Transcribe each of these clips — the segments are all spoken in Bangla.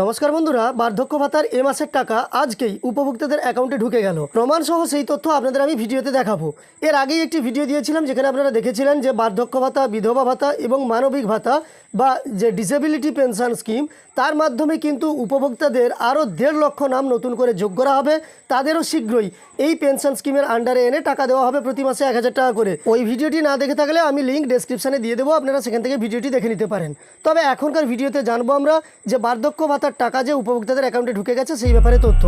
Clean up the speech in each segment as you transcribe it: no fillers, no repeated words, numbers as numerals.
নমস্কার বন্ধুরা, বার্ধক্য ভাতার এ মাসের টাকা আজকেই উপভোক্তাদের অ্যাকাউন্টে ঢুকে গেল। প্রমাণ সহ সেই তথ্য আপনাদের আমি ভিডিওতে দেখাবো। এর আগেই একটি ভিডিও দিয়েছিলাম যেখানে আপনারা দেখেছিলেন যে বার্ধক্য ভাতা, বিধবা ভাতা এবং মানবিক ভাতা বা যে ডিসেবিলিটি পেনশন স্কিম, তার মাধ্যমে কিন্তু উপভোক্তাদের আরও 1.5 লক্ষ নাম নতুন করে যোগ করা হবে। তাদেরও শীঘ্রই এই পেনশন স্কিমের আন্ডারে এনে টাকা দেওয়া হবে প্রতি মাসে 1000 টাকা করে। ওই ভিডিওটি না দেখে থাকলে আমি লিঙ্ক ডেসক্রিপশানে দিয়ে দেবো, আপনারা সেখান থেকে ভিডিওটি দেখে নিতে পারেন। তবে এখনকার ভিডিওতে জানবো আমরা যে বার্ধক্য ভাতার টাকা যে উপভোক্তাদের অ্যাকাউন্টে ঢুকে গেছে সেই ব্যাপারে তথ্য।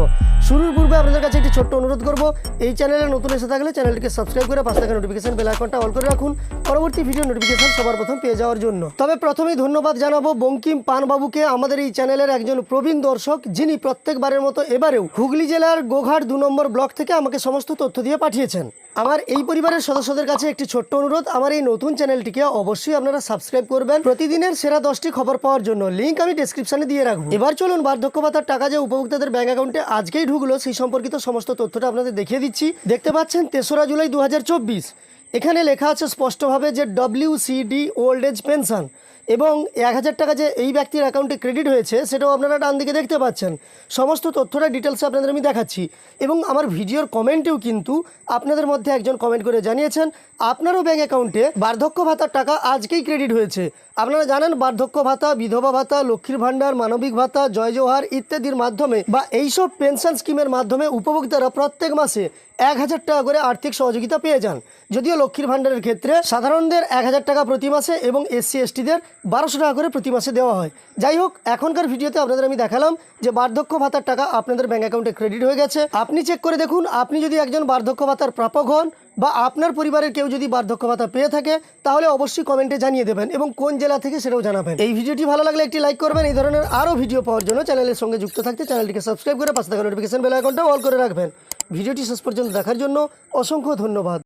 শুরুর পূর্বে আপনাদের কাছে একটি ছোট্ট অনুরোধ করব, এই চ্যানেলে নতুন এসে থাকলে চ্যানেলটিকে সাবস্ক্রাইব করে পাশে থাকা নোটিফিকেশন বেল আইকনটা অল করে রাখুন পরবর্তী ভিডিও নোটিফিকেশন সবার প্রথম পেয়ে যাওয়ার জন্য। তবে প্রথমেই ধন্যবাদ জানাবো বঙ্কিম পানবাবুকে, আমাদের এই চ্যানেলের একজন প্রবীণ দর্শক, যিনি প্রত্যেকবারের মতো এবারেও হুগলি জেলার গোঘাট 2 নম্বর ব্লক থেকে আমাকে সমস্ত তথ্য দিয়ে পাঠিয়েছেন। আমার এই পরিবারের সদস্যদের কাছে একটি ছোট্ট অনুরোধ, আমার এই নতুন চ্যানেলটিকে অবশ্যই আপনারা সাবস্ক্রাইব করবেন প্রতিদিনের সেরা 10টি খবর পাওয়ার জন্য। লিঙ্ক আমি ডেসক্রিপশনে দিয়ে রাখবো। এবার চলুন বার্ধক্য ভাতার টাকা যে উপভোক্তাদের ব্যাংক অ্যাকাউন্টে আজকেই ঢুকলো সেই সম্পর্কিত সমস্ত তথ্যটা আপনাদের দেখিয়ে দিচ্ছি। দেখতে পাচ্ছেন 3রা জুলাই 2024। এখানে লেখা আছে স্পষ্টভাবে যে WCD ওল্ড এজ পেনশন এবং 1000 টাকা যে এই ব্যক্তির অ্যাকাউন্টে ক্রেডিট হয়েছে সেটাও আপনারা ডান দিকে দেখতে পাচ্ছেন। সমস্ত তথ্যটা ডিটেলসে আপনাদের আমি দেখাচ্ছি এবং আমার ভিডিওর কমেন্টেও কিন্তু আপনাদের মধ্যে একজন কমেন্ট করে জানিয়েছেন আপনারও ব্যাঙ্ক অ্যাকাউন্টে বার্ধক্য ভাতার টাকা আজকেই ক্রেডিট হয়েছে। আপনারা জানেন বার্ধক্য ভাতা, বিধবা ভাতা, লক্ষ্মীর ভাণ্ডার, মানবিক ভাতা, জয় জোহার ইত্যাদির মাধ্যমে বা এইসব পেনশন স্কিমের মাধ্যমে উপভোক্তারা প্রত্যেক মাসে 1000 টাকা করে আর্থিক সহযোগিতা পেয়ে যান। যদিও লক্ষ্মীর ভাণ্ডারের ক্ষেত্রে সাধারণদের 1000 টাকা প্রতি মাসে এবং SC STদের 1200 টাকা করে প্রতি মাসে দেওয়া হয়। যাই হোক, এখনকার ভিডিওতে আপনাদের আমি দেখালাম যে বার্ধক্য ভাতার টাকা আপনাদের ব্যাঙ্ক অ্যাকাউন্টে ক্রেডিট হয়ে গেছে। আপনি চেক করে দেখুন, আপনি যদি একজন বার্ধক্য ভাতার প্রাপক হন বা আপনার পরিবারের কেউ যদি বার্ধক্য ভাতা পেয়ে থাকে তাহলে অবশ্যই কমেন্টে জানিয়ে দেবেন এবং কোন জেলা থেকে সেটাও জানাবেন। এই ভিডিওটি ভালো লাগলে একটি লাইক করবেন। এই ধরনের আরও ভিডিও পাওয়ার জন্য চ্যানেলের সঙ্গে যুক্ত থাকতে চ্যানেলটিকে সাবস্ক্রাইব করে পাশে থাকা নোটিফিকেশন বেল আইকনটা অল করে রাখবেন। ভিডিওটি শেষ পর্যন্ত দেখার জন্য অসংখ্য ধন্যবাদ।